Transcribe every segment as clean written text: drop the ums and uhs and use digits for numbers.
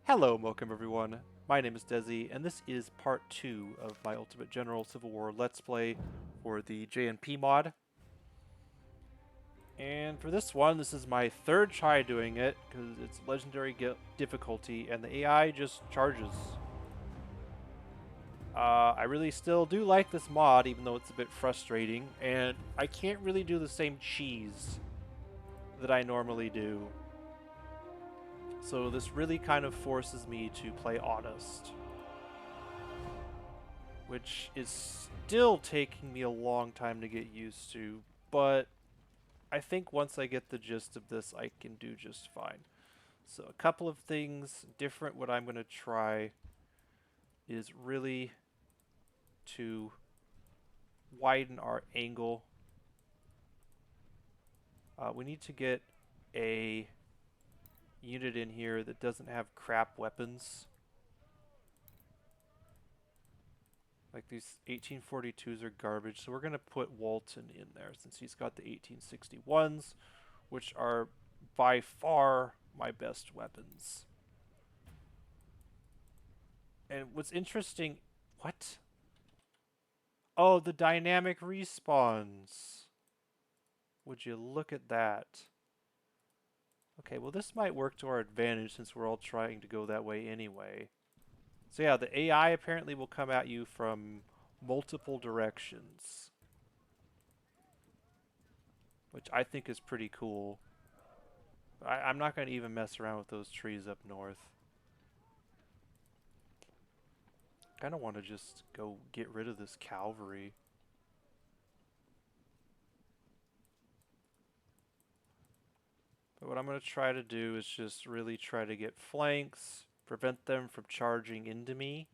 Hello and welcome everyone. My name is Desi, and this is part 2 of my Ultimate General Civil War Let's Play for the JNP mod. And for this one, this is my third try doing it, because it's legendary difficulty, and the AI just charges. I really still do like this mod, even though it's a bit frustrating, and I can't really do the same cheese that I normally do. So this really kind of forces me to play honest, which is still taking me a long time to get used to, but I think once I get the gist of this, I can do just fine. So a couple of things different. What I'm going to try is really to widen our angle. We need to get a unit in here that doesn't have crap weapons. Like these 1842s are garbage, so we're going to put Walton in there since he's got the 1861s, which are by far my best weapons. And what's interesting... What? Oh, the dynamic respawns. Would you look at that? Okay, well this might work to our advantage since we're all trying to go that way anyway. So yeah, the AI apparently will come at you from multiple directions, which I think is pretty cool. I'm not going to even mess around with those trees up north. I kind of want to just go get rid of this cavalry. But what I'm going to try to do is just really try to get flanks, prevent them from charging into me.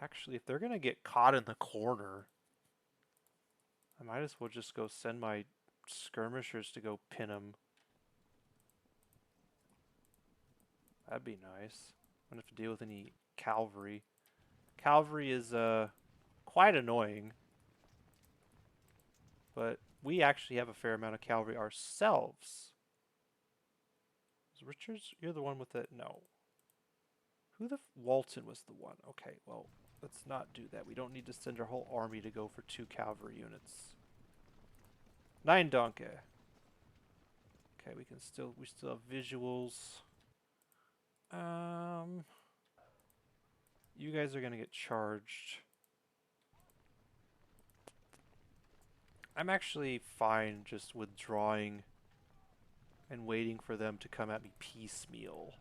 Actually, if they're going to get caught in the corner, I might as well just go send my skirmishers to go pin them. That'd be nice. I don't have to deal with any cavalry. Cavalry is quite annoying, but we actually have a fair amount of cavalry ourselves. Is Richards, you're the one with it? No. Who the Walton was the one. Okay, well, let's not do that. We don't need to send our whole army to go for 2 cavalry units. 9 Donkey. Okay, we still have visuals. You guys are gonna get charged. I'm actually fine just withdrawing and waiting for them to come at me piecemeal,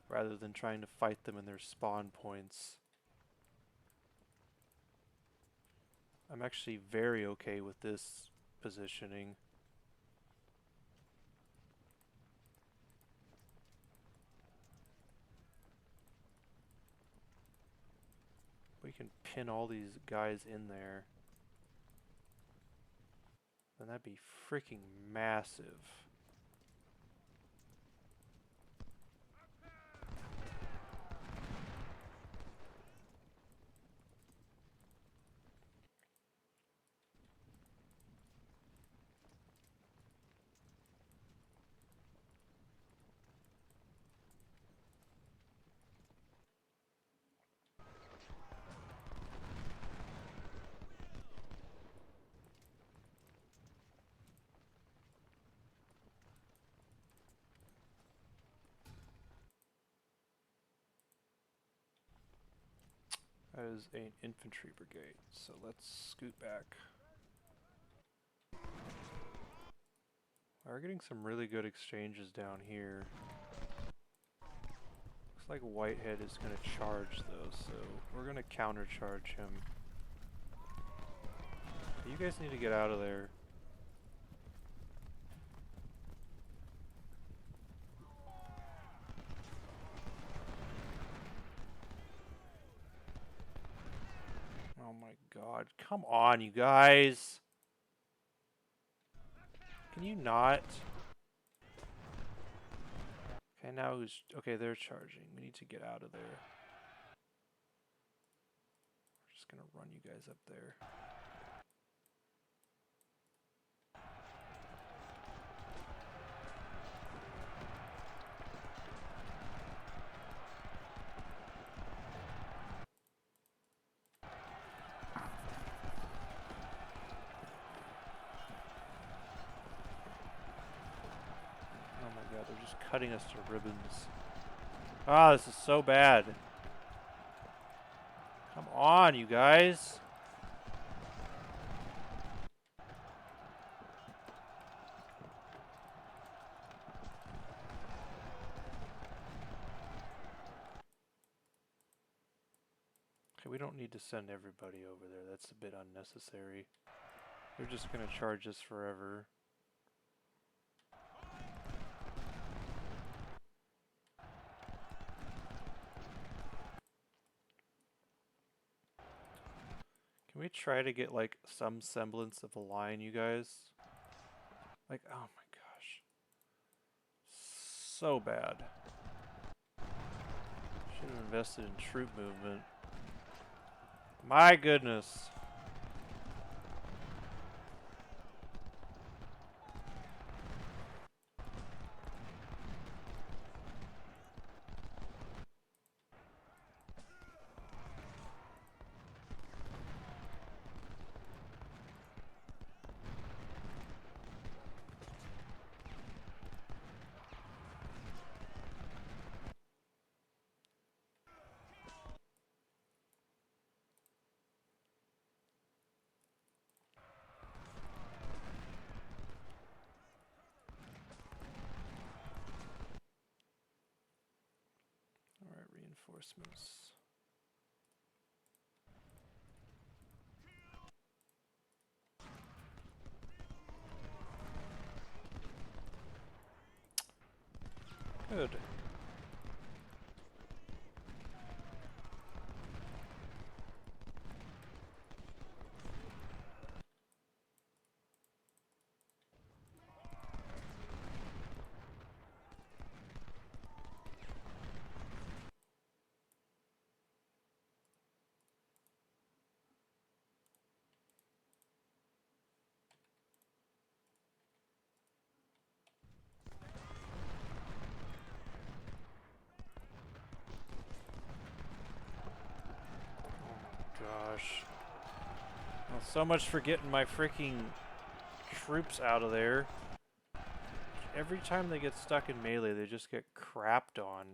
rather than trying to fight them in their spawn points. I'm actually very okay with this positioning. We can pin all these guys in there. Then that'd be freaking massive. That is an infantry brigade, so let's scoot back. We're getting some really good exchanges down here. Looks like Whitehead is going to charge though, so we're going to countercharge him. You guys need to get out of there. Oh my god, come on you guys! Can you not? Okay, now who's... Okay, they're charging. We need to get out of there. We're just gonna run you guys up there. cutting us to ribbons. Ah, this is so bad. Come on, you guys. Okay, we don't need to send everybody over there. That's a bit unnecessary. They're just going to charge us forever. Can we try to get, like, some semblance of a line, you guys? Like, oh my gosh. So bad. Should have invested in troop movement. My goodness. Alright, reinforcements. Good. Gosh. Well, so much for getting my freaking troops out of there. Every time they get stuck in melee, they just get crapped on.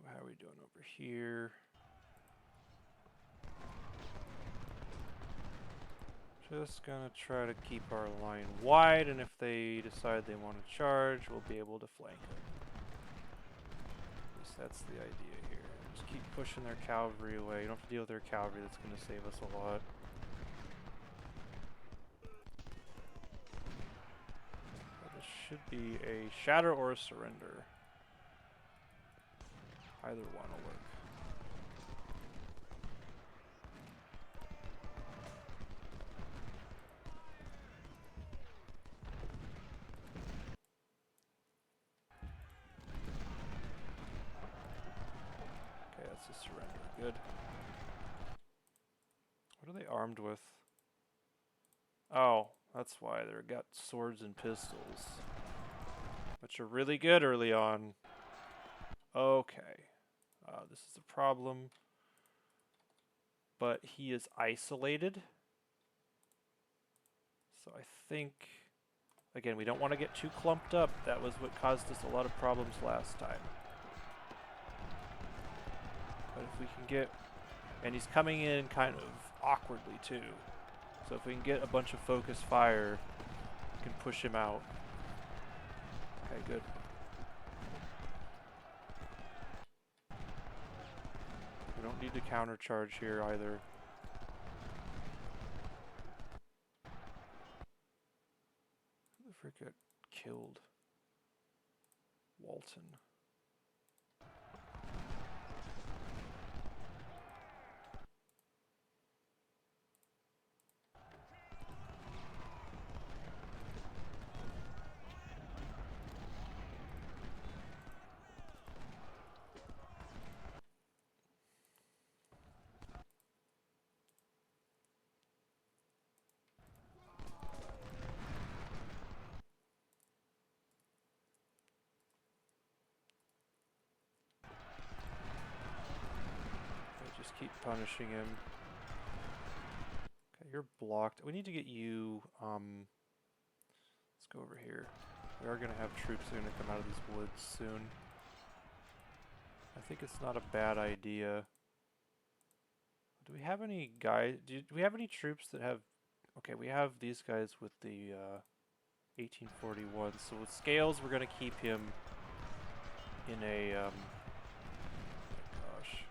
How are we doing over here? Just gonna try to keep our line wide, and if they decide they want to charge, we'll be able to flank them. At least that's the idea here. Just keep pushing their cavalry away. You don't have to deal with their cavalry. That's gonna save us a lot. But this should be a shatter or a surrender. Either one will work. Okay, that's a surrender. Good. What are they armed with? Oh, that's why they've got swords and pistols. Which are really good early on. Okay. This is a problem. But he is isolated. So I think, again, we don't want to get too clumped up. That was what caused us a lot of problems last time. But if we can get, and he's coming in kind of awkwardly too. So if we can get a bunch of focus fire, we can push him out. Okay, good. We don't need to countercharge here either. Who the frick got killed? Walton. keep punishing him. Okay, you're blocked. We need to get you, let's go over here. We are going to have troops that are going to come out of these woods soon. I think it's not a bad idea. Do we have any guys? Do we have any troops that have? Okay, we have these guys with the 1841. So with scales, we're gonna keep him in a. Gosh.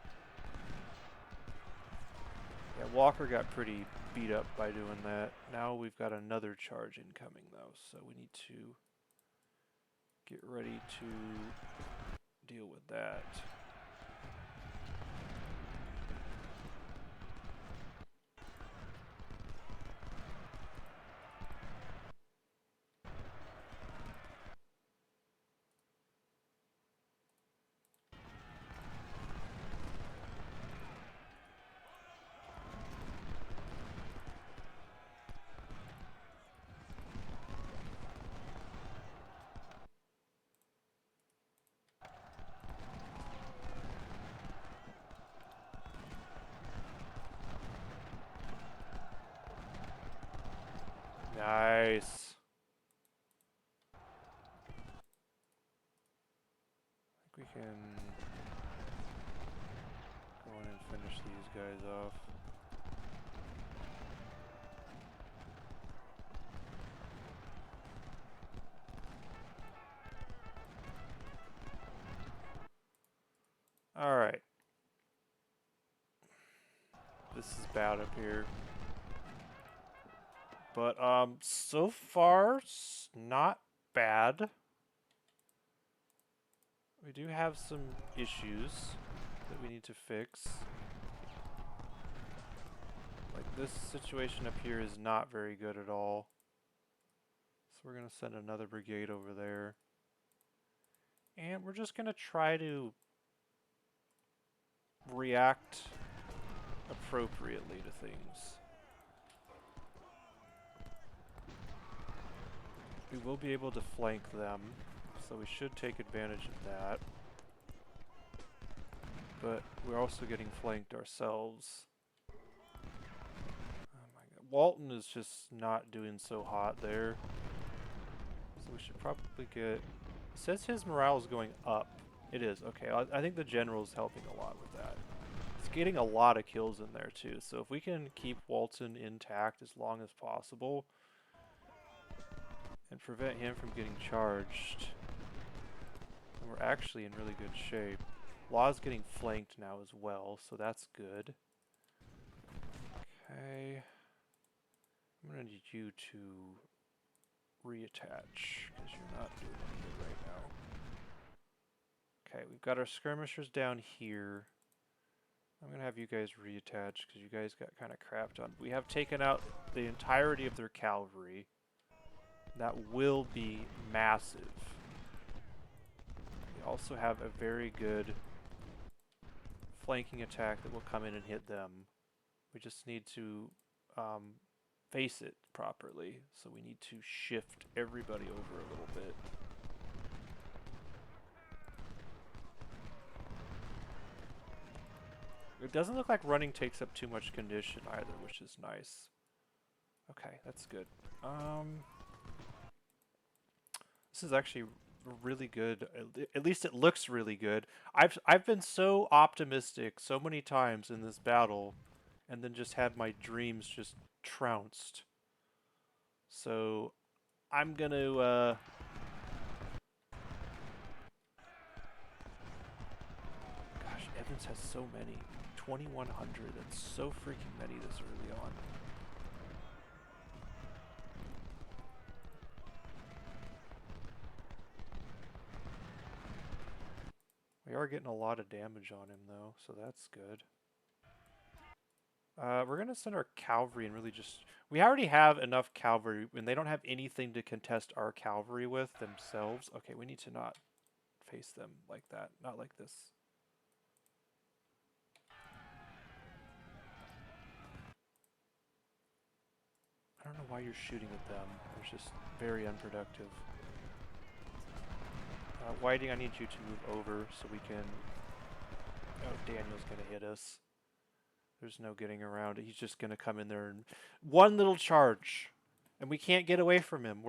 Yeah, Walker got pretty beat up by doing that. Now we've got another charge incoming though, so we need to get ready to deal with that. Nice. I think we can go in and finish these guys off. Alright. This is bad up here. But, so far, not bad. We do have some issues that we need to fix. Like, this situation up here is not very good at all. So we're going to send another brigade over there. And we're just going to try to react appropriately to things. We will be able to flank them, so we should take advantage of that. But we're also getting flanked ourselves. Oh my god. Walton is just not doing so hot there. So we should probably get... It says his morale is going up. It is, okay. I think the general's helping a lot with that. It's getting a lot of kills in there too, so if we can keep Walton intact as long as possible, and prevent him from getting charged, we're actually in really good shape. Law's getting flanked now as well, so that's good. Okay. I'm going to need you to reattach, because you're not doing any good right now. Okay, we've got our skirmishers down here. I'm going to have you guys reattach, because you guys got kind of crapped on. We have taken out the entirety of their cavalry. That will be massive. We also have a very good flanking attack that will come in and hit them. We just need to face it properly. So we need to shift everybody over a little bit. It doesn't look like running takes up too much condition either, which is nice. Okay, that's good. This is actually really good. At least it looks really good. I've been so optimistic so many times in this battle, and then just had my dreams just trounced. So I'm gonna gosh, Evans has so many. 2,100. That's so freaking many this early on. We are getting a lot of damage on him though, so that's good. We're going to send our cavalry and really just... We already have enough cavalry, and they don't have anything to contest our cavalry with themselves. Okay, we need to not face them like that. Not like this. I don't know why you're shooting at them. It's just very unproductive. Whiting, I need you to move over so we can... Oh, Daniel's going to hit us. There's no getting around it. He's just going to come in there and one little charge. And we can't get away from him.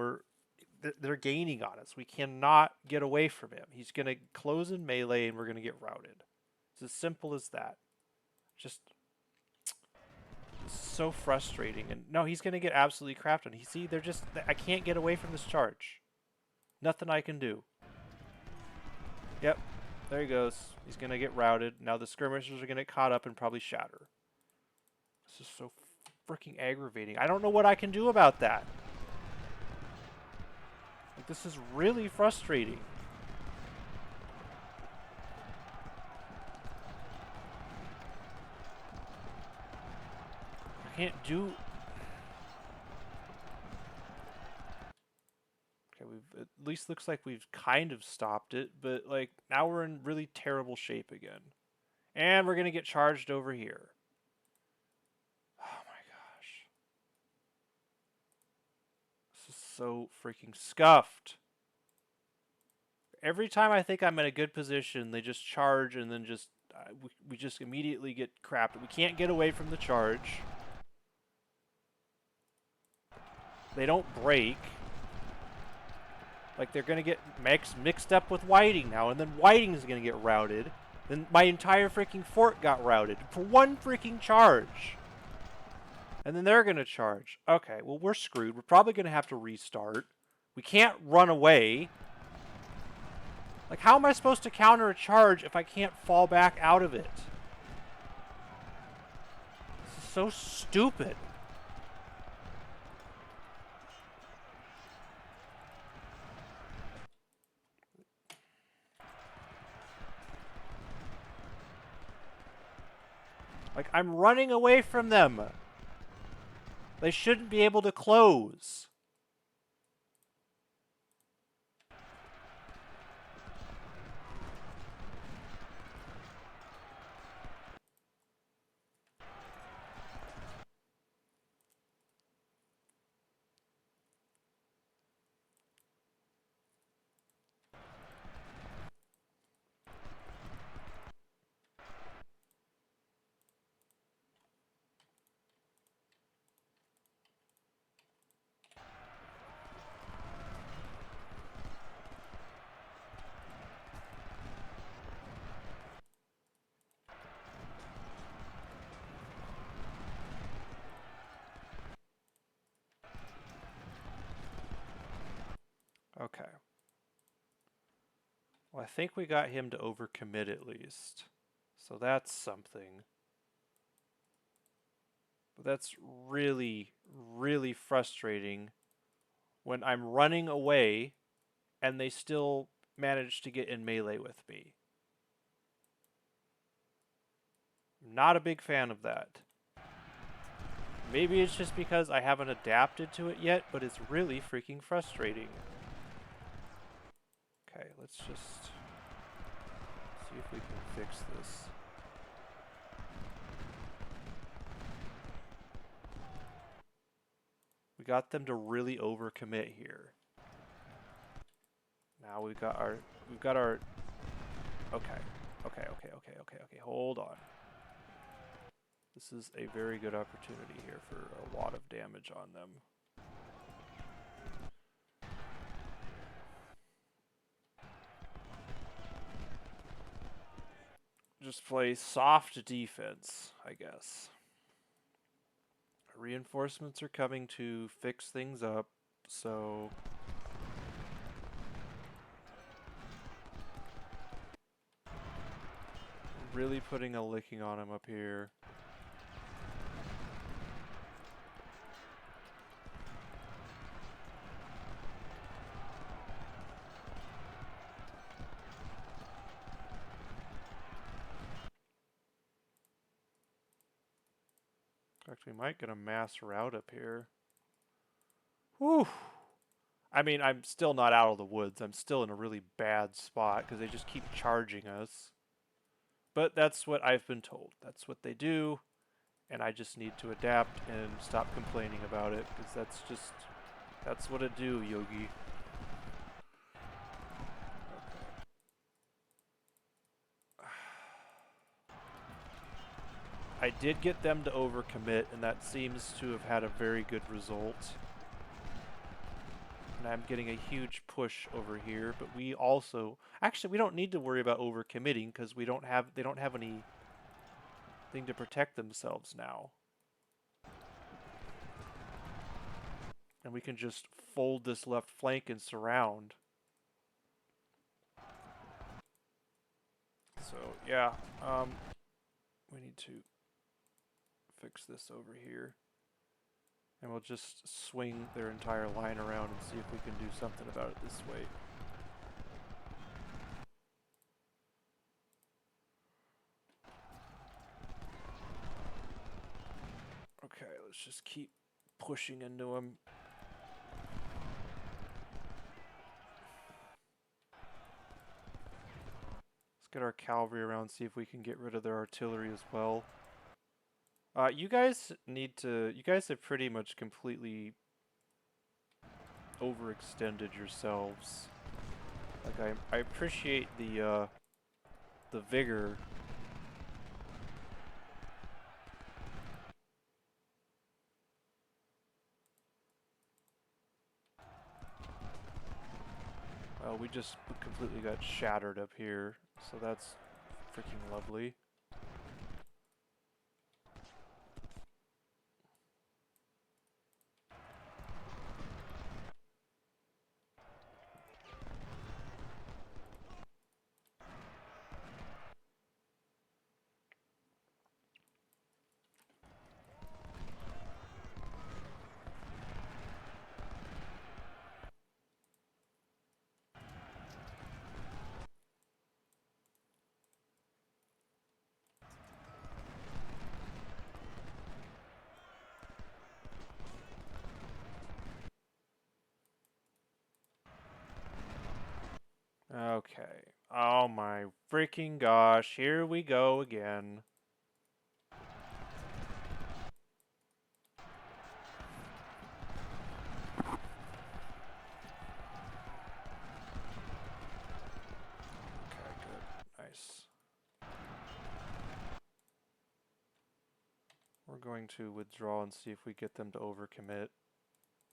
They're gaining on us. We cannot get away from him. He's going to close in melee and we're going to get routed. It's as simple as that. Just so frustrating. And no, he's going to get absolutely crapped on. You see, I can't get away from this charge. Nothing I can do. Yep, there he goes. He's going to get routed. Now the skirmishers are going to get caught up and probably shatter. This is so freaking aggravating. I don't know what I can do about that. Like, this is really frustrating. I can't do... Okay, at least looks like we've kind of stopped it, but like now we're in really terrible shape again. And we're going to get charged over here. Oh my gosh. This is so freaking scuffed. Every time I think I'm in a good position, they just charge and then just we just immediately get crapped. We can't get away from the charge. They don't break. Like, they're going to get mixed up with Whiting now, and then Whiting is going to get routed. Then my entire freaking fort got routed for one freaking charge. And then they're going to charge. Okay, well, we're screwed. We're probably going to have to restart. We can't run away. Like, how am I supposed to counter a charge if I can't fall back out of it? This is so stupid. Like, I'm running away from them. They shouldn't be able to close. Okay. Well, I think we got him to overcommit at least. So that's something. But that's really, really frustrating when I'm running away and they still manage to get in melee with me. I'm not a big fan of that. Maybe it's just because I haven't adapted to it yet, but it's really freaking frustrating. Okay, let's just see if we can fix this. We got them to really overcommit here. Now we've got our okay. Hold on. This is a very good opportunity here for a lot of damage on them. Just play soft defense, I guess. Reinforcements are coming to fix things up, so really putting a licking on him up here. In fact, we might get a mass rout up here. Whew. I mean, I'm still not out of the woods. I'm still in a really bad spot because they just keep charging us. But that's what I've been told. That's what they do. And I just need to adapt and stop complaining about it because that's what it do, Yogi. I did get them to overcommit, and that seems to have had a very good result. And I'm getting a huge push over here, but we also... Actually, we don't need to worry about overcommitting, because they don't have anything to protect themselves now. And we can just fold this left flank and surround. So, yeah, we need to fix this over here. And we'll just swing their entire line around and see if we can do something about it this way. Okay, let's just keep pushing into them. Let's get our cavalry around, see if we can get rid of their artillery as well. You guys have pretty much completely overextended yourselves. Like, I appreciate the vigor. Well, we just completely got shattered up here, so that's freaking lovely. Okay. Oh my freaking gosh, here we go again. Okay, good. Nice. We're going to withdraw and see if we get them to overcommit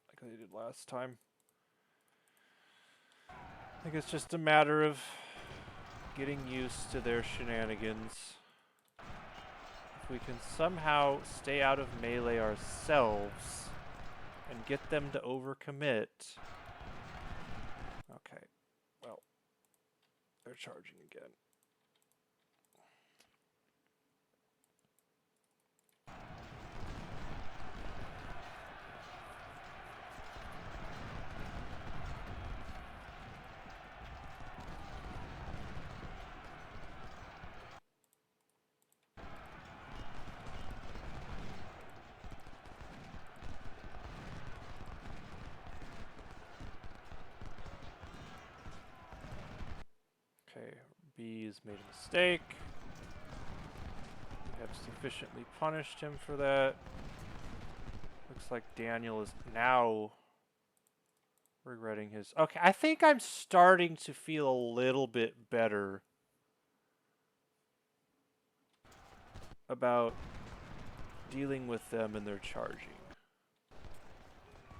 like they did last time. I think it's just a matter of getting used to their shenanigans. If we can somehow stay out of melee ourselves and get them to overcommit. Okay, well, they're charging again. Okay, B has made a mistake. We have sufficiently punished him for that. Looks like Daniel is now regretting his... Okay, I think I'm starting to feel a little bit better about dealing with them and their charging.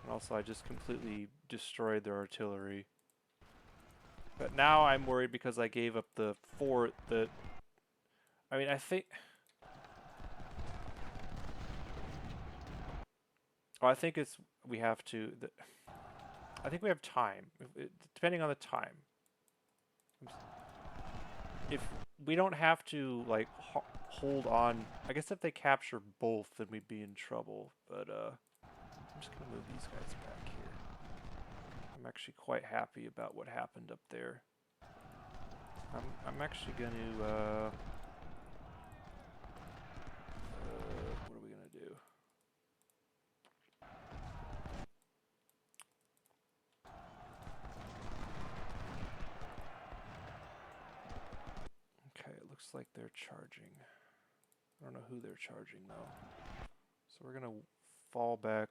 And also, I just completely destroyed their artillery. But now I'm worried because I gave up the fort that... I mean, I think... Oh, I think it's... We have to... I think we have time. Depending on the time. If we don't have to, like, hold on... I guess if they capture both, then we'd be in trouble. But, I'm just gonna move these guys back here. I'm actually quite happy about what happened up there. I'm actually gonna, what are we gonna do? Okay, it looks like they're charging. I don't know who they're charging though. So we're gonna fall back,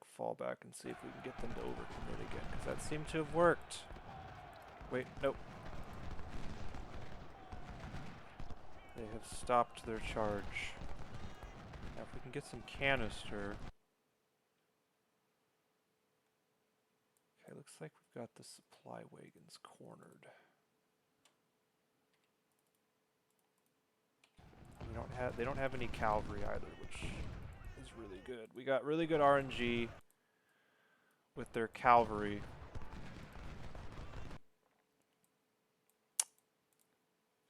and see if we can get them to overcommit again, because that seemed to have worked. Wait, nope. They have stopped their charge. Now if we can get some canister. Okay, looks like we've got the supply wagons cornered. They don't have any cavalry either, which is really good. We got really good RNG with their cavalry.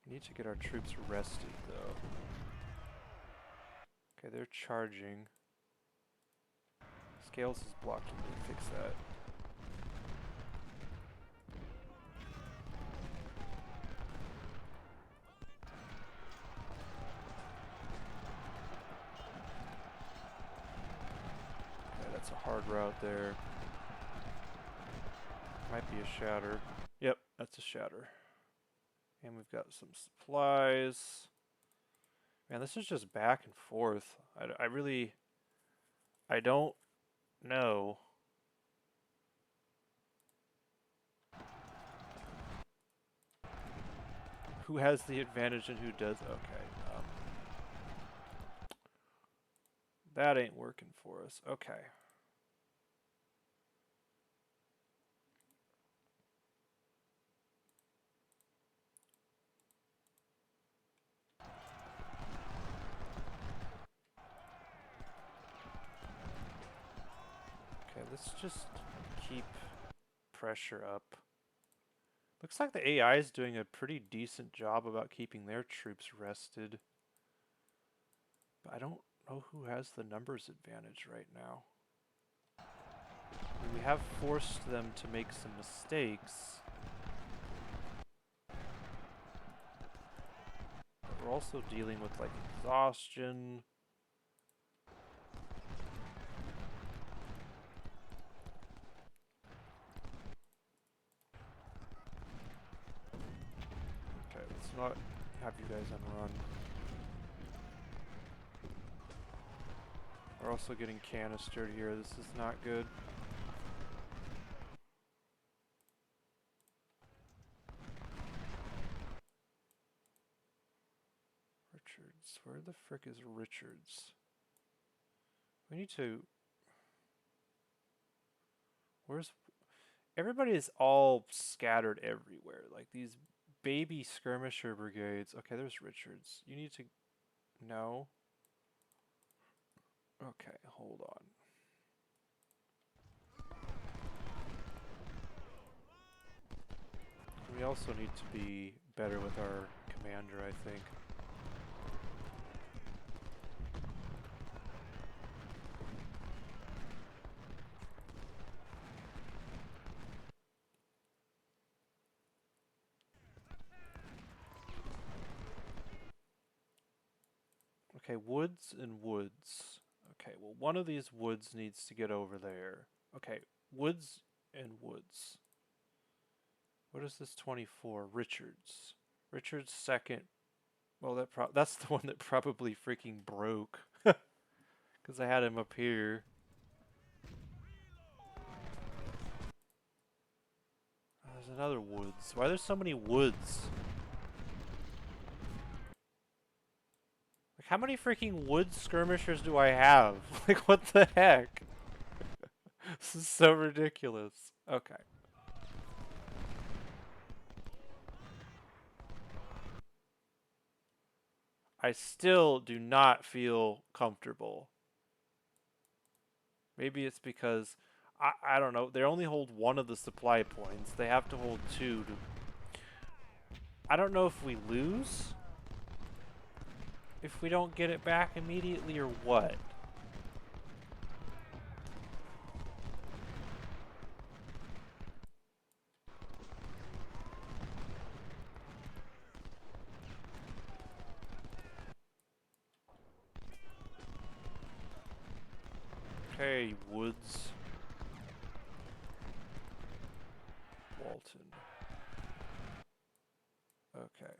We need to get our troops rested though. Okay, they're charging. Scales is blocked. We need to fix that. Okay, that's a hard route there. Might be a shatter. Yep, that's a shatter. And we've got some supplies. Man, this is just back and forth. I don't know. Who has the advantage and who does? Okay. That ain't working for us. Okay. Okay, let's just keep pressure up. Looks like the AI is doing a pretty decent job about keeping their troops rested. But I don't know who has the numbers advantage right now. I mean, we have forced them to make some mistakes. But we're also dealing with like exhaustion. Okay, let's not have you guys on run. We're also getting canistered here. This is not good. Richards. Where the frick is Richards? We need to... Where's... Everybody is all scattered everywhere. Like these baby skirmisher brigades. Okay, there's Richards. You need to... No. Okay, hold on. We also need to be better with our commander, I think. Okay, woods and woods. Okay, well one of these woods needs to get over there. Okay, woods and woods. What is this 24? Richards. Richards second. Well, that's the one that probably freaking broke. Because I had him up here. Oh, there's another woods. Why are there so many woods? Like, how many freaking wood skirmishers do I have? Like, what the heck? This is so ridiculous. Okay. I still do not feel comfortable. Maybe it's because, I don't know, they only hold one of the supply points. They have to hold two to... I don't know if we lose, if we don't get it back immediately, or what. Okay, Woods. Walton. Okay.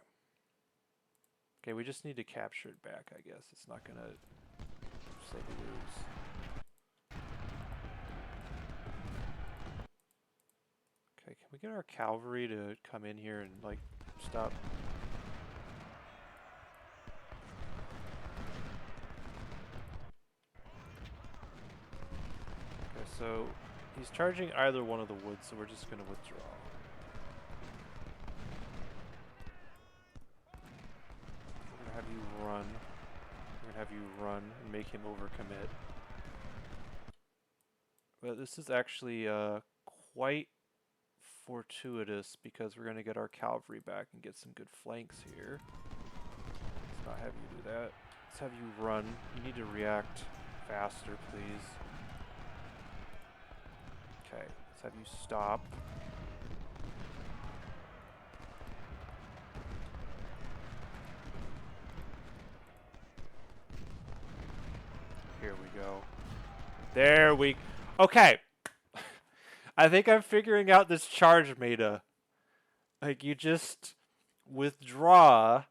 Okay, we just need to capture it back, I guess. It's not gonna say we lose. Okay, can we get our cavalry to come in here and, like, stop? so he's charging either one of the woods, so we're just going to withdraw. We're going to have you run. We're going to have you run and make him overcommit. But this is actually quite fortuitous because we're going to get our cavalry back and get some good flanks here. Let's not have you do that. Let's have you run. You need to react faster, please. Okay, let's have you stop. Here we go. There we... Okay. I think I'm figuring out this charge meta. Like, you just withdraw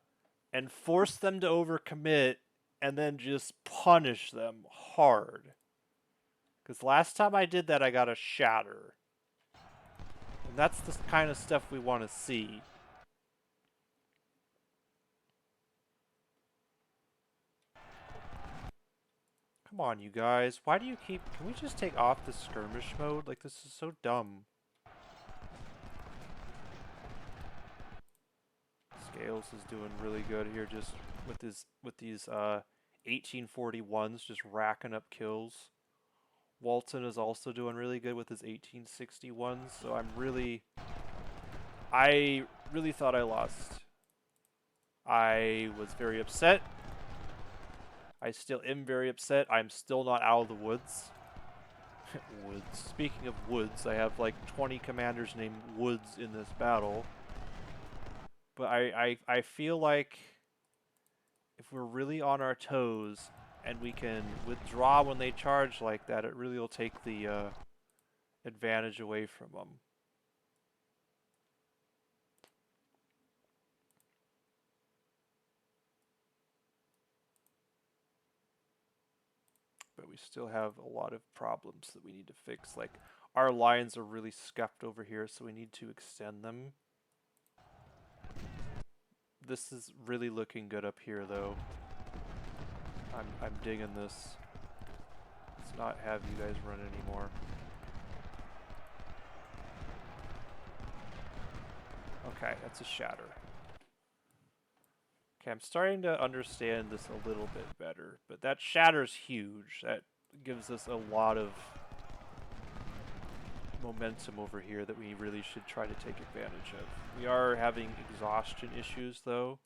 and force them to overcommit and then just punish them hard. Because last time I did that, I got a shatter. And that's the kind of stuff we want to see. Come on, you guys. Why do you keep... Can we just take off the skirmish mode? Like, this is so dumb. Scales is doing really good here just with these 1841s just racking up kills. Walton is also doing really good with his 1861s, so I really thought I lost. I was very upset. I still am very upset. I'm still not out of the woods. Woods. Speaking of woods, I have like 20 commanders named Woods in this battle. But I feel like if we're really on our toes and we can withdraw when they charge like that, it really will take the advantage away from them. But we still have a lot of problems that we need to fix. Like, our lines are really scuffed over here, so we need to extend them. This is really looking good up here, though. I'm digging this. Let's not have you guys run anymore. Okay, that's a shatter. Okay, I'm starting to understand this a little bit better, but that shatter's huge. That gives us a lot of momentum over here that we really should try to take advantage of. We are having exhaustion issues, though,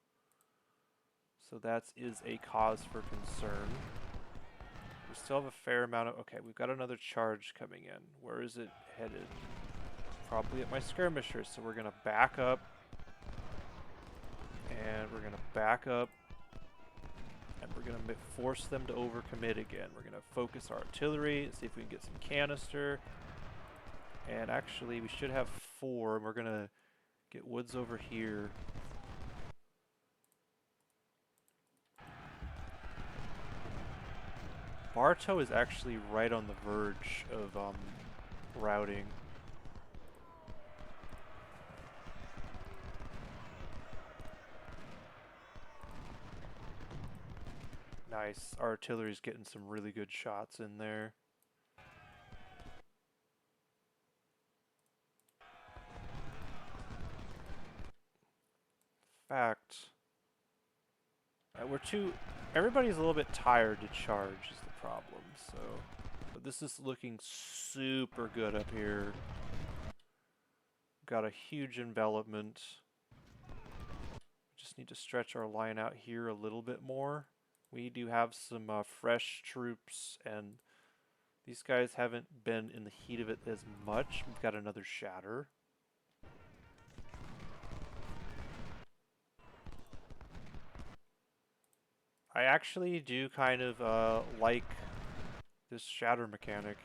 so that is a cause for concern. We still have a fair amount of... Okay, we've got another charge coming in. Where is it headed? Probably at my skirmishers, so we're going to back up. And we're going to back up. And we're going to force them to overcommit again. We're going to focus our artillery, see if we can get some canister. And actually, we should have 4. And we're going to get Woods over here. Bartow is actually right on the verge of routing. Nice. Our artillery's getting some really good shots in there. In fact, everybody's a little bit tired to charge is the problem, so... But this is looking super good up here. Got a huge envelopment. Just need to stretch our line out here a little bit more. We do have some fresh troops, and these guys haven't been in the heat of it as much. We've got another shatter. I actually do kind of like this shatter mechanic.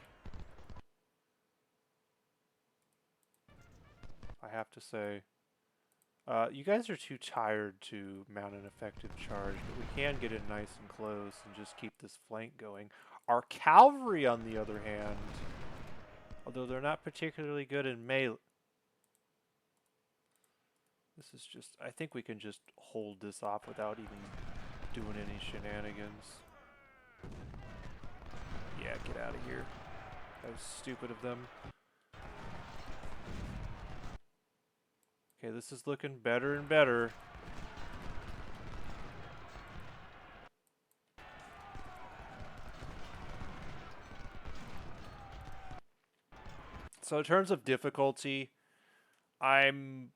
I have to say. You guys are too tired to mount an effective charge, but we can get in nice and close and just keep this flank going. Our cavalry, on the other hand, although they're not particularly good in melee, this is just, I think we can just hold this off without even doing any shenanigans. Yeah, get out of here. That was stupid of them. Okay, this is looking better and better. So in terms of difficulty, I'm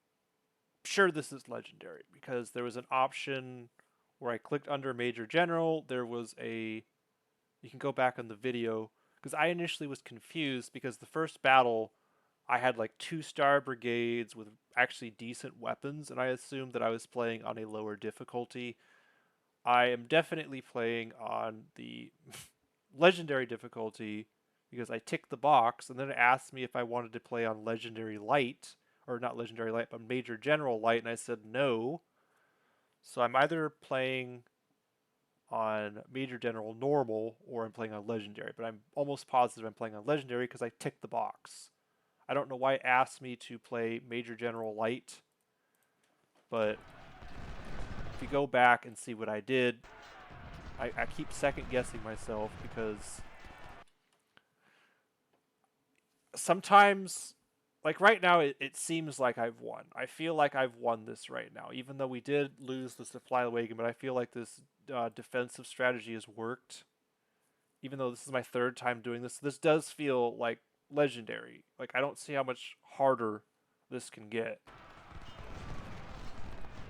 sure this is legendary because there was an option where I clicked under Major General. There was a, you can go back on the video, because I initially was confused because the first battle I had like 2-star brigades with actually decent weapons, and I assumed that I was playing on a lower difficulty. I am definitely playing on the legendary difficulty because I ticked the box, and then it asked me if I wanted to play on legendary light, or not legendary light, but major general light, and I said no. So I'm either playing on major general normal or I'm playing on legendary, but I'm almost positive I'm playing on legendary because I ticked the box. I don't know why it asked me to play major general light, but if you go back and see what I did, I keep second guessing myself because sometimes, like right now, it seems like I've won. I feel like I've won this right now, even though we did lose the supply wagon, but I feel like this defensive strategy has worked. Even though this is my third time doing this, this does feel like legendary. Like, I don't see how much harder this can get.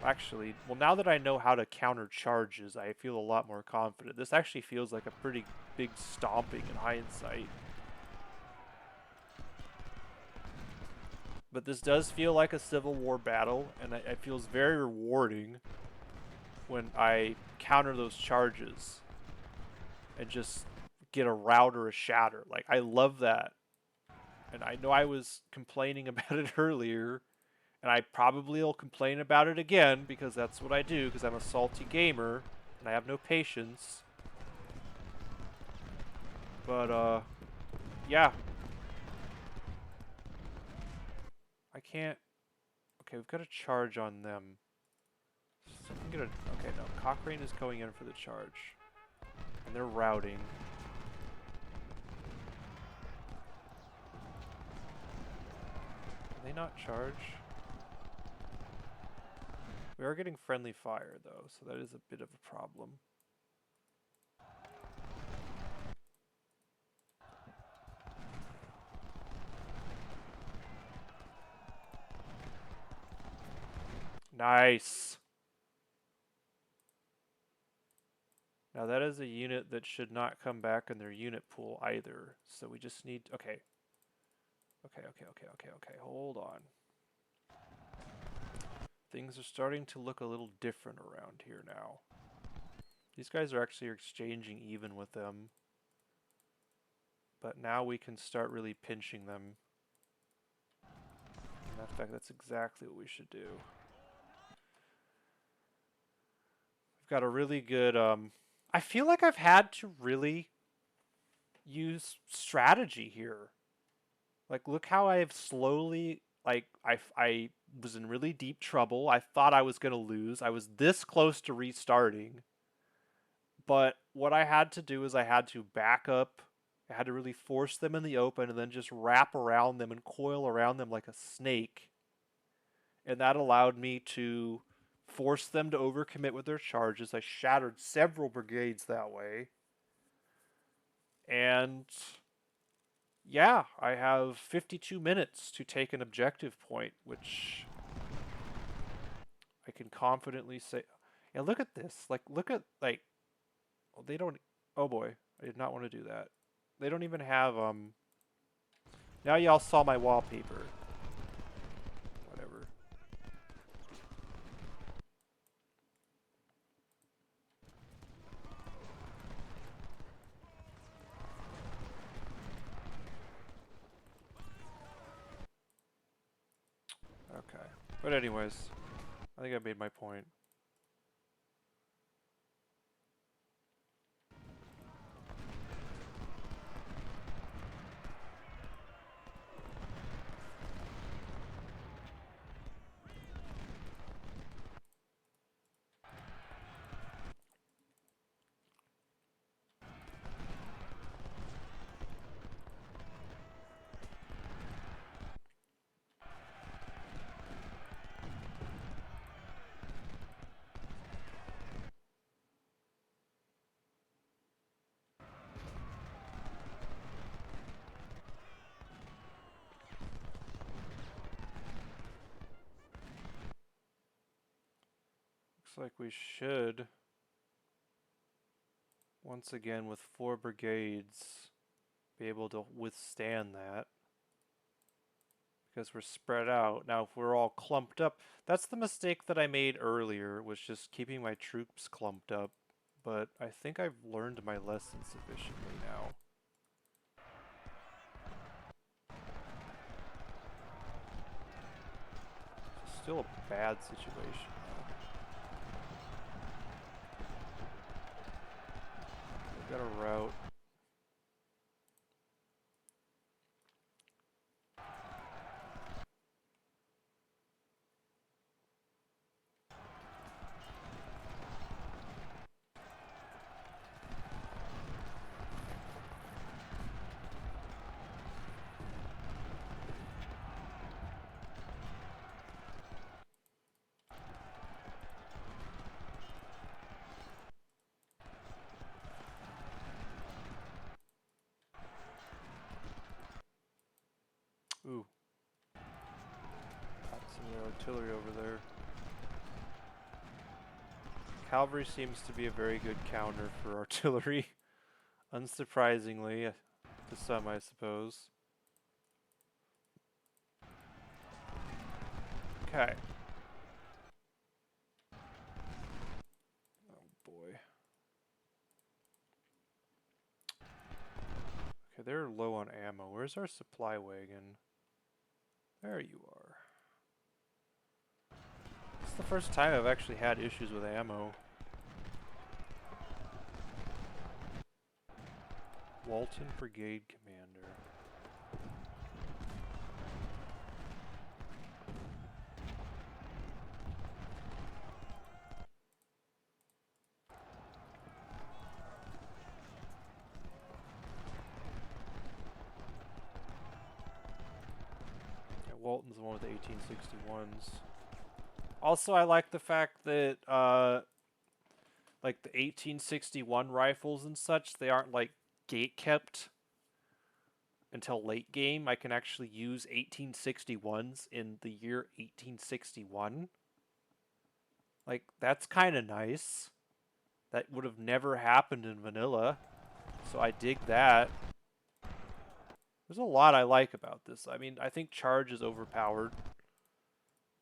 Actually, well, now that I know how to counter charges, I feel a lot more confident. This actually feels like a pretty big stomping in hindsight. But this does feel like a Civil War battle, and it feels very rewarding when I counter those charges and just get a rout or a shatter. Like, I love that. And I know I was complaining about it earlier, and I probably will complain about it again because that's what I do, because I'm a salty gamer and I have no patience. But yeah. I can't. Okay, we've got a charge on them. So I can get a. Okay, no. Cochrane is going in for the charge. And they're routing. Can they not charge? We are getting friendly fire, though, so that is a bit of a problem. Nice! Now that is a unit that should not come back in their unit pool either, so we just need... Okay. Okay, hold on. Things are starting to look a little different around here now. These guys are actually exchanging even with them. But now we can start really pinching them. And in fact, that's exactly what we should do. We've got a really good... I feel like I've had to really use strategy here. Like, look how I have slowly... Like, I was in really deep trouble. I thought I was going to lose. I was this close to restarting. But what I had to do is I had to back up. I had to really force them in the open and then just wrap around them and coil around them like a snake. And that allowed me to force them to overcommit with their charges. I shattered several brigades that way. And yeah, I have 52 minutes to take an objective point, which I can confidently say. Yeah, look at this. Like, look at, like, well, they don't, oh boy, I did not want to do that. They don't even have, now y'all saw my wallpaper. Whatever. Okay. But anyways, I think I made my point. Looks like we should, once again with 4 brigades, be able to withstand that. Because we're spread out. Now if we're all clumped up, that's the mistake that I made earlier, was just keeping my troops clumped up. But I think I've learned my lesson sufficiently now. It's still a bad situation though. We've got a route. Ooh. Got some artillery over there. Cavalry seems to be a very good counter for artillery. Unsurprisingly, to some, I suppose. Okay. Oh boy. Okay, they're low on ammo. Where's our supply wagon? There you are. It's the first time I've actually had issues with ammo. Walton Brigade Commander. Yeah, Walton's the one with the 1861s. Also, I like the fact that, like the 1861 rifles and such, they aren't like gate kept until late game. I can actually use 1861s in the year 1861. Like, that's kind of nice. That would have never happened in vanilla. So I dig that. There's a lot I like about this. I mean, I think charge is overpowered.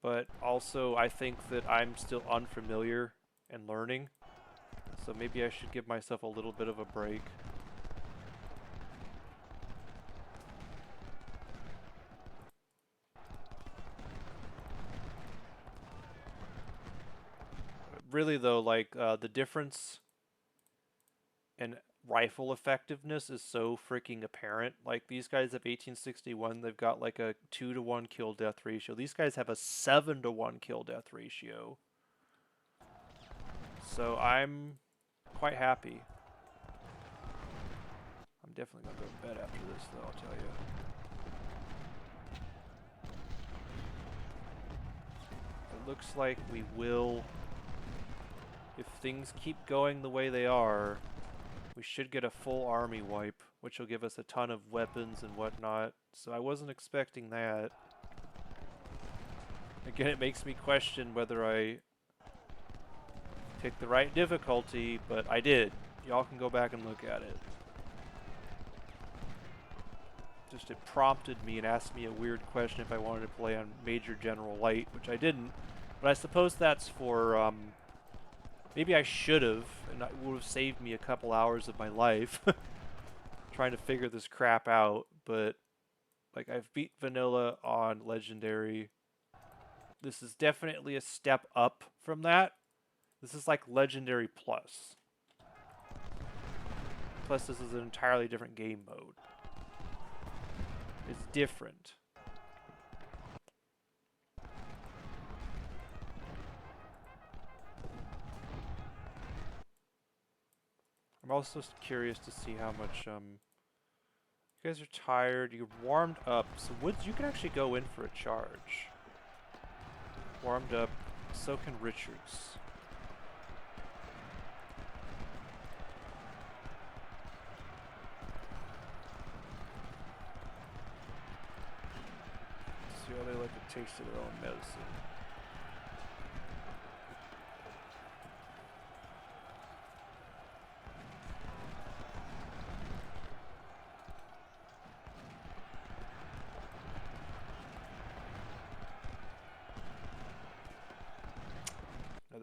But also, I think that I'm still unfamiliar and learning. So maybe I should give myself a little bit of a break. Really though, like, the difference in rifle effectiveness is so freaking apparent. Like, these guys have 1861, they've got like a 2-to-1 kill death ratio. These guys have a 7-to-1 kill death ratio. So I'm quite happy. I'm definitely gonna go to bed after this though, I'll tell you. It looks like we will, if things keep going the way they are, we should get a full army wipe, which will give us a ton of weapons and whatnot. So I wasn't expecting that. Again, it makes me question whether I picked the right difficulty, but I did. Y'all can go back and look at it. Just it prompted me and asked me a weird question if I wanted to play on Major General Light, which I didn't. But I suppose that's for, maybe I should have, and it would have saved me a couple hours of my life trying to figure this crap out. But, like, I've beat Vanilla on Legendary. This is definitely a step up from that. This is like Legendary Plus. Plus, this is an entirely different game mode. It's different. I'm also curious to see how much, you guys are tired, you're warmed up, so Woods, you can actually go in for a charge. Warmed up, so can Richards. See how they like a taste of their own medicine.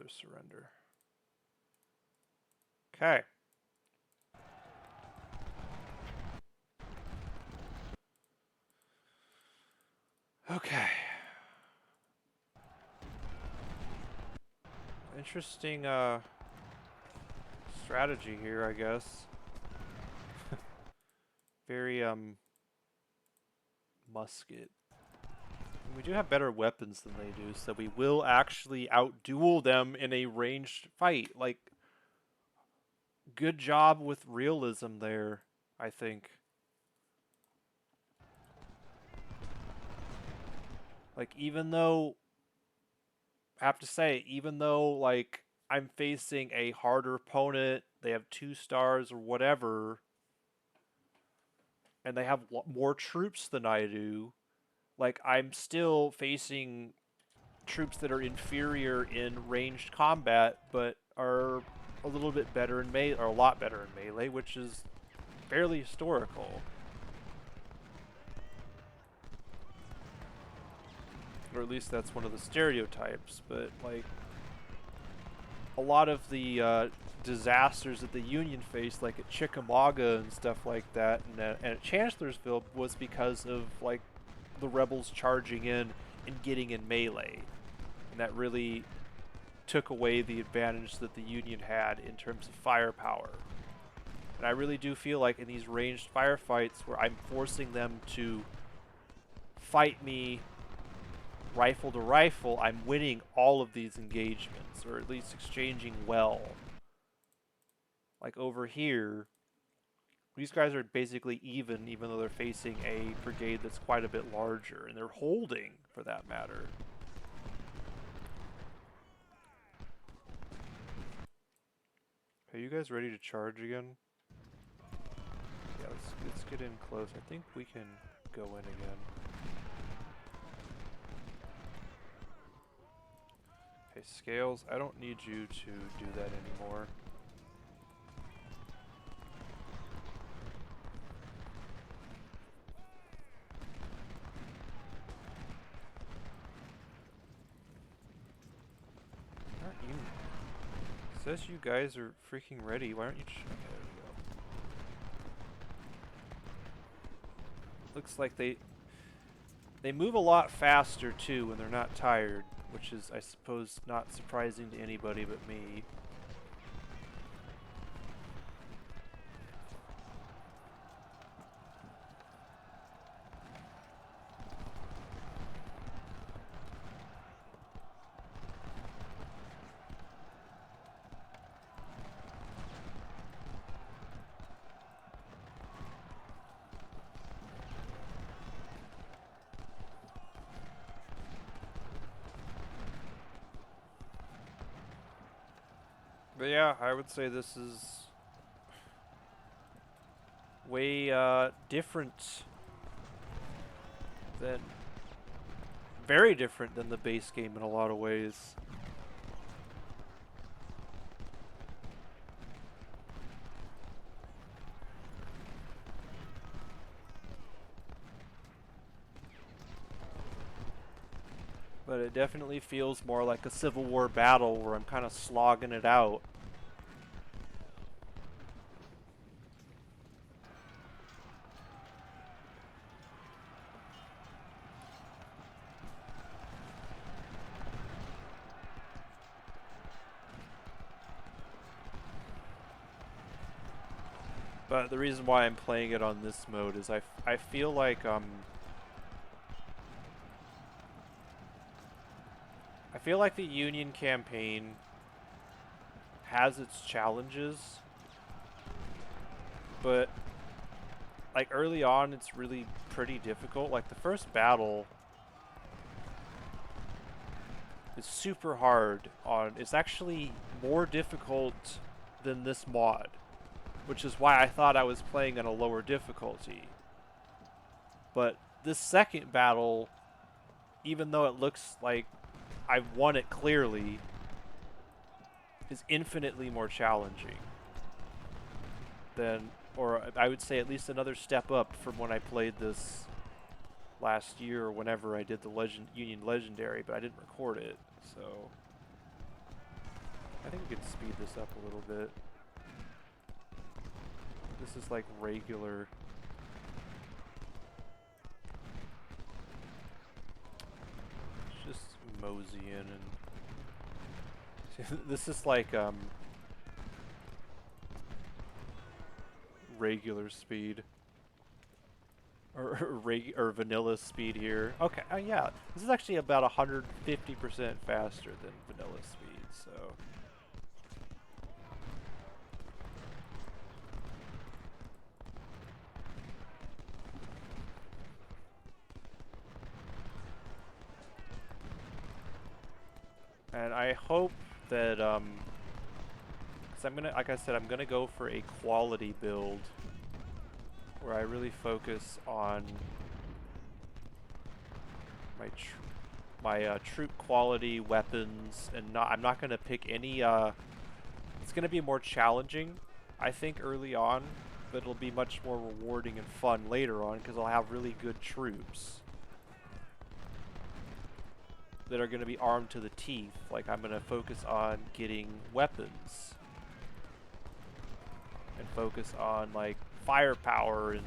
another surrender. Okay. Okay. Interesting strategy here, I guess. Very musket. We do have better weapons than they do, so we will actually outduel them in a ranged fight. Like, good job with realism there, I think. Like, even though, I have to say, even though, like, I'm facing a harder opponent, they have 2 stars or whatever, and they have more troops than I do, like, I'm still facing troops that are inferior in ranged combat, but are a little bit better in melee, or a lot better in melee, which is fairly historical. Or at least that's one of the stereotypes, but, like, a lot of the disasters that the Union faced, like at Chickamauga and stuff like that, and at Chancellorsville, was because of, like, the rebels charging in and getting in melee. And that really took away the advantage that the Union had in terms of firepower. And I really do feel like in these ranged firefights where I'm forcing them to fight me rifle to rifle, I'm winning all of these engagements, or at least exchanging well. Like over here, these guys are basically even though they're facing a brigade that's quite a bit larger, and they're holding, for that matter. Are you guys ready to charge again? Yeah, let's get in close. I think we can go in again. Okay, Scales, I don't need you to do that anymore. Aren't you? It says you guys are freaking ready. Why aren't you? Okay, there we go. Looks like they move a lot faster too when they're not tired, which is, I suppose, not surprising to anybody but me. But yeah, I would say this is way different than, very different than the base game in a lot of ways. But it definitely feels more like a Civil War battle where I'm kind of slogging it out. But the reason why I'm playing it on this mode is I feel like I feel like the Union campaign has its challenges, but like early on it's really pretty difficult. Like the first battle is super hard on, it's actually more difficult than this mod, which is why I thought I was playing on a lower difficulty. But this second battle, even though it looks like I've won it clearly, is infinitely more challenging than, or I would say at least another step up from when I played this last year or whenever I did the Union Legendary, but I didn't record it, so. I think we can speed this up a little bit. This is like regular. Just mosey in and this is like regular speed or vanilla speed here. Okay, yeah, this is actually about 150% faster than vanilla speed. So. And I hope that, 'cause I'm gonna, like I said, I'm gonna go for a quality build where I really focus on my troop quality, weapons, and I'm not gonna pick any. It's gonna be more challenging, I think, early on, but it'll be much more rewarding and fun later on because I'll have really good troops that are going to be armed to the teeth. Like, I'm going to focus on getting weapons and focus on like firepower and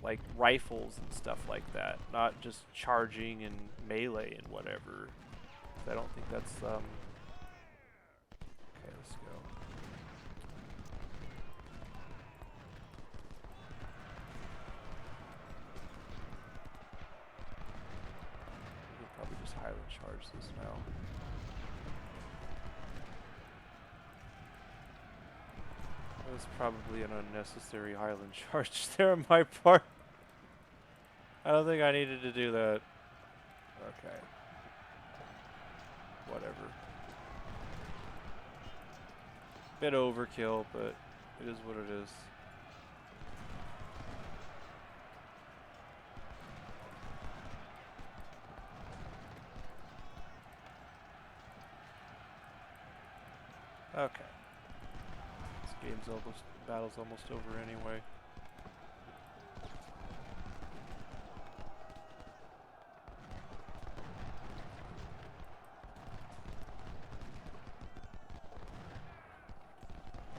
like rifles and stuff like that, not just charging and melee and whatever. I don't think that's okay, let's go. We'll probably just Highland charge this now. That was probably an unnecessary Highland charge there on my part. I don't think I needed to do that. Okay. Whatever. Bit overkill, but it is what it is. Okay. Battle's almost over anyway.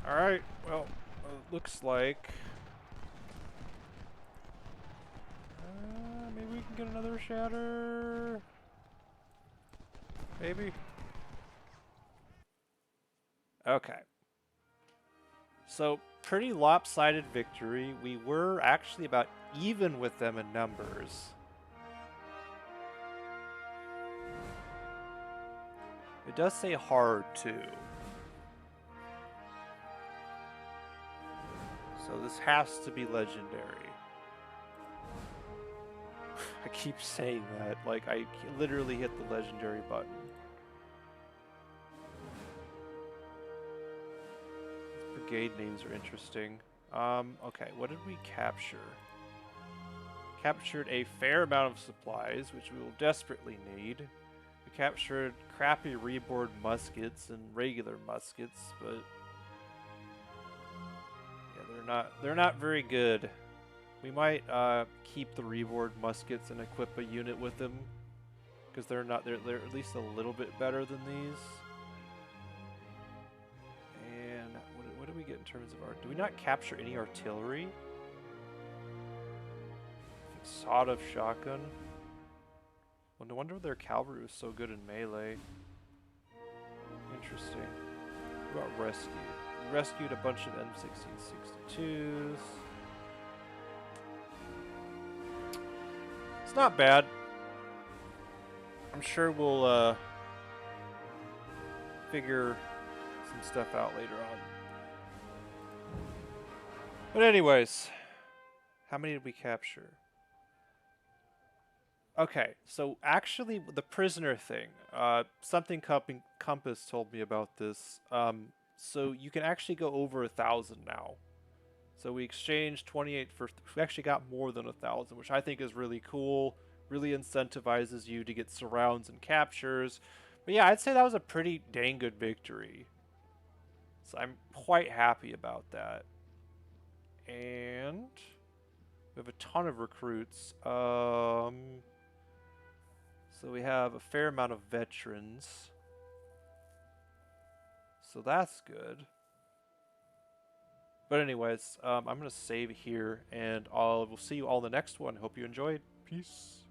Alright, well, it looks like maybe we can get another shatter. Maybe. Okay. So, pretty lopsided victory. We were actually about even with them in numbers. It does say hard, too. So this has to be legendary. I keep saying that, like I literally hit the legendary button. These brigade names are interesting. Okay, what did we capture? Captured a fair amount of supplies, which we will desperately need. We captured crappy reboard muskets and regular muskets, but yeah, they're not very good. We might keep the reboard muskets and equip a unit with them, because they're at least a little bit better than these. And what do we get in terms of do we not capture any artillery? Sawed-off shotgun. Well, no wonder their cavalry was so good in melee. Interesting. What about rescue? We rescued a bunch of M1662s. It's not bad. I'm sure we'll figure some stuff out later on. But anyways, how many did we capture? Okay, so actually the prisoner thing, something Compass told me about this. So you can actually go over 1,000 now. So we exchanged 28 for, we actually got more than 1,000, which I think is really cool. Really incentivizes you to get surrounds and captures. But yeah, I'd say that was a pretty dang good victory. So I'm quite happy about that. And we have a ton of recruits. So we have a fair amount of veterans. So that's good. But anyways, I'm going to save here, and we'll see you all in the next one. Hope you enjoyed. Peace.